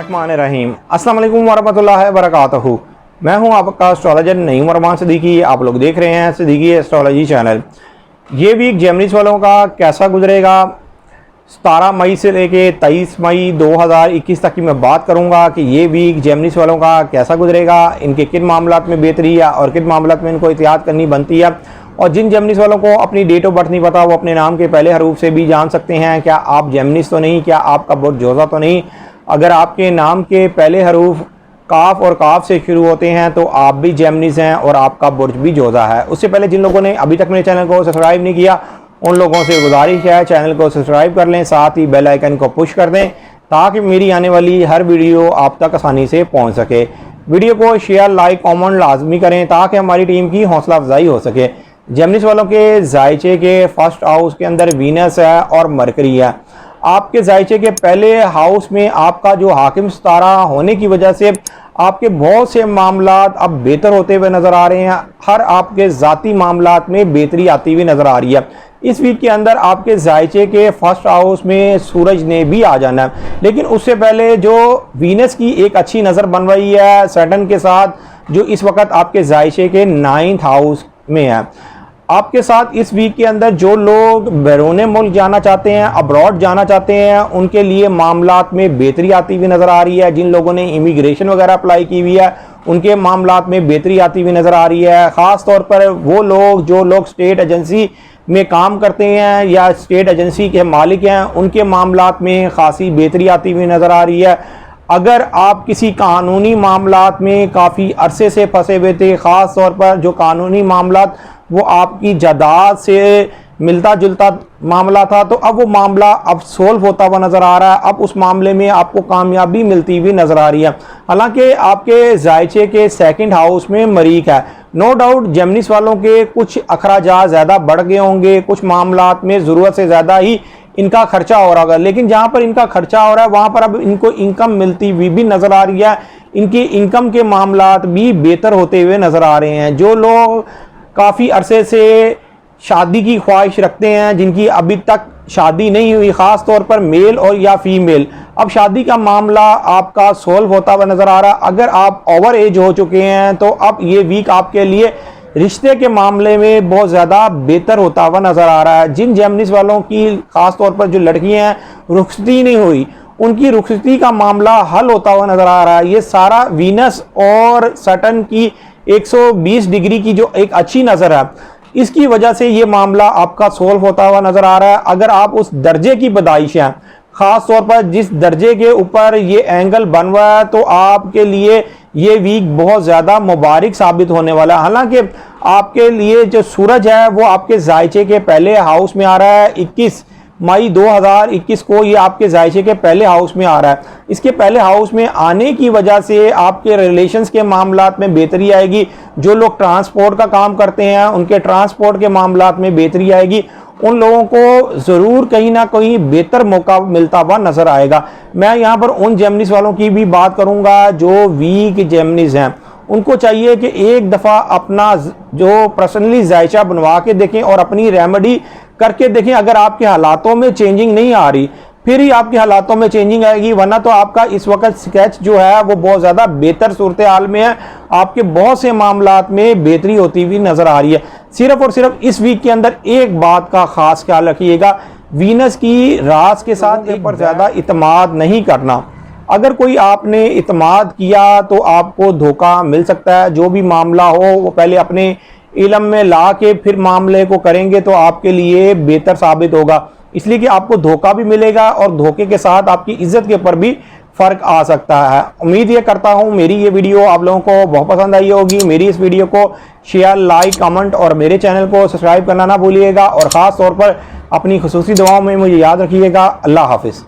बिस्मिल्लाहिर्रहमानिर्रहीम। अस्सलाम वालेकुम वरहमतुल्लाहि वबरकातुहू। मैं हूं आपका एस्ट्रोलॉजर नईम रहमान सिद्दीकी। आप लोग देख रहे हैं सिद्दीकी एस्ट्रोलॉजी चैनल। ये वीक जेमिनीज वालों का कैसा गुजरेगा 17 मई से लेके 23 मई 2021 तक की मैं बात करूंगा कि ये वीक जेमिनीज वालों का कैसा गुजरेगा, इनके किन मामलात में बेहतरी है और किन मामलात में इनको एहतियात करनी बनती है। और जिन जेमिनीज वालों को अपनी डेट ऑफ बर्थ नहीं पता वो अपने नाम के पहले हरूफ से भी जान सकते हैं क्या आप जेमिनीज तो नहीं, क्या आपका बुर्ज जोजा तो नहीं। अगर आपके नाम के पहले हरूफ काफ और काफ से शुरू होते हैं तो आप भी जेमिनीज हैं और आपका बुर्ज भी जोजा है। उससे पहले जिन लोगों ने अभी तक मेरे चैनल को सब्सक्राइब नहीं किया उन लोगों से गुजारिश है चैनल को सब्सक्राइब कर लें, साथ ही बेल आइकन को पुश कर दें ताकि मेरी आने वाली हर वीडियो आप तक आसानी से पहुंच सके। वीडियो को शेयर लाइक कमेंट लाजमी करें ताकि हमारी टीम की हौसला अफजाई हो सके। जेमिनीज वालों के जायचे के फर्स्ट हाउस के अंदर वीनस है और मरकरी है। आपके जायचे के पहले हाउस में आपका जो हाकिम सितारा होने की वजह से आपके बहुत से मामलात अब बेहतर होते हुए नज़र आ रहे हैं। हर आपके ज़ाती मामलात में बेहतरी आती हुई नज़र आ रही है। इस वीक के अंदर आपके जायचे के फर्स्ट हाउस में सूरज ने भी आ जाना है, लेकिन उससे पहले जो वीनस की एक अच्छी नज़र बन रही है सैटर्न के साथ जो इस वक्त आपके जायचे के 9th हाउस में है। आपके साथ इस वीक के अंदर जो लोग बैरून मुल्क जाना चाहते हैं, अब्रॉड जाना चाहते हैं, उनके लिए मामलात में बेहतरी आती हुई नज़र आ रही है। जिन लोगों ने इमिग्रेशन वगैरह अप्लाई की हुई है उनके मामलात में बेहतरी आती हुई नज़र आ रही है। ख़ास तौर पर वो लोग जो लोग स्टेट एजेंसी में काम करते हैं या स्टेट एजेंसी के मालिक हैं उनके मामलात में खासी बेहतरी आती हुई नज़र आ रही है। अगर आप किसी कानूनी मामलात में काफ़ी अरसे से फंसे हुए थे, ख़ास तौर पर जो कानूनी मामलात वो आपकी जायदाद से मिलता जुलता मामला था, तो अब वो मामला अब सोल्व होता हुआ नज़र आ रहा है। अब उस मामले में आपको कामयाबी मिलती हुई नज़र आ रही है। हालांकि आपके जायचे के 2nd हाउस में मरीक है। नो डाउट जेमिनीज वालों के कुछ अखराजात ज़्यादा बढ़ गए होंगे, कुछ मामलात में ज़रूरत से ज़्यादा ही इनका खर्चा हो रहा होगा, लेकिन जहाँ पर इनका खर्चा हो रहा है वहाँ पर अब इनको इनकम मिलती हुई भी नज़र आ रही है। इनकी इनकम के मामलात भी बेहतर होते हुए नज़र आ रहे हैं। जो लोग काफ़ी अरसे से शादी की ख्वाहिश रखते हैं, जिनकी अभी तक शादी नहीं हुई, ख़ास तौर पर मेल और या फीमेल, अब शादी का मामला आपका सोल्व होता हुआ नज़र आ रहा है। अगर आप ओवर एज हो चुके हैं तो अब ये वीक आपके लिए रिश्ते के मामले में बहुत ज़्यादा बेहतर होता हुआ नज़र आ रहा है। जिन जेमिनीज वालों की ख़ास तौर पर जो लड़कियां हैं रुखसती नहीं हुई उनकी रुखसती का मामला हल होता हुआ नज़र आ रहा है। ये सारा वीनस और सैटर्न की 120 डिग्री की जो एक अच्छी नज़र है इसकी वजह से ये मामला आपका सोल्व होता हुआ नज़र आ रहा है। अगर आप उस दर्जे की बदाइश हैं, ख़ास तौर पर जिस दर्जे के ऊपर ये एंगल बन रहा है, तो आपके लिए ये वीक बहुत ज़्यादा मुबारक साबित होने वाला है। हालांकि आपके लिए जो सूरज है वो आपके जायचे के पहले हाउस में आ रहा है। 21 मई 2021 को ये आपके जायचे के पहले हाउस में आ रहा है। इसके पहले हाउस में आने की वजह से आपके रिलेशंस के मामलात में बेहतरी आएगी। जो लोग ट्रांसपोर्ट का काम करते हैं उनके ट्रांसपोर्ट के मामलात में बेहतरी आएगी। उन लोगों को ज़रूर कहीं ना कहीं बेहतर मौका मिलता हुआ नज़र आएगा। मैं यहाँ पर उन जेमिनीज वालों की भी बात करूँगा जो वीक जेमिनीज हैं। उनको चाहिए कि एक दफ़ा अपना जो पर्सनली जायचा बनवा के देखें और अपनी रेमेडी करके देखें। अगर आपके हालातों में चेंजिंग नहीं आ रही फिर ही आपके हालातों में चेंजिंग आएगी, वरना तो आपका इस वक्त स्केच जो है वो बहुत ज़्यादा बेहतर सूरत हाल में है। आपके बहुत से मामलात में बेहतरी होती हुई नज़र आ रही है। सिर्फ और सिर्फ इस वीक के अंदर एक बात का ख़ास ख्याल रखिएगा, वीनस की रास के साथ एक पर ज़्यादा इतमाद नहीं करना। अगर कोई आपने इतमाद किया तो आपको धोखा मिल सकता है। जो भी मामला हो वो पहले अपने इल्म में ला के फिर मामले को करेंगे तो आपके लिए बेहतर साबित होगा, इसलिए कि आपको धोखा भी मिलेगा और धोखे के साथ आपकी इज्जत के ऊपर भी फ़र्क आ सकता है। उम्मीद ये करता हूँ मेरी ये वीडियो आप लोगों को बहुत पसंद आई होगी। मेरी इस वीडियो को शेयर लाइक कमेंट और मेरे चैनल को सब्सक्राइब करना ना भूलिएगा और ख़ास तौर पर अपनी खुसूसी दुआओं में मुझे याद रखिएगा। अल्लाह हाफिज़।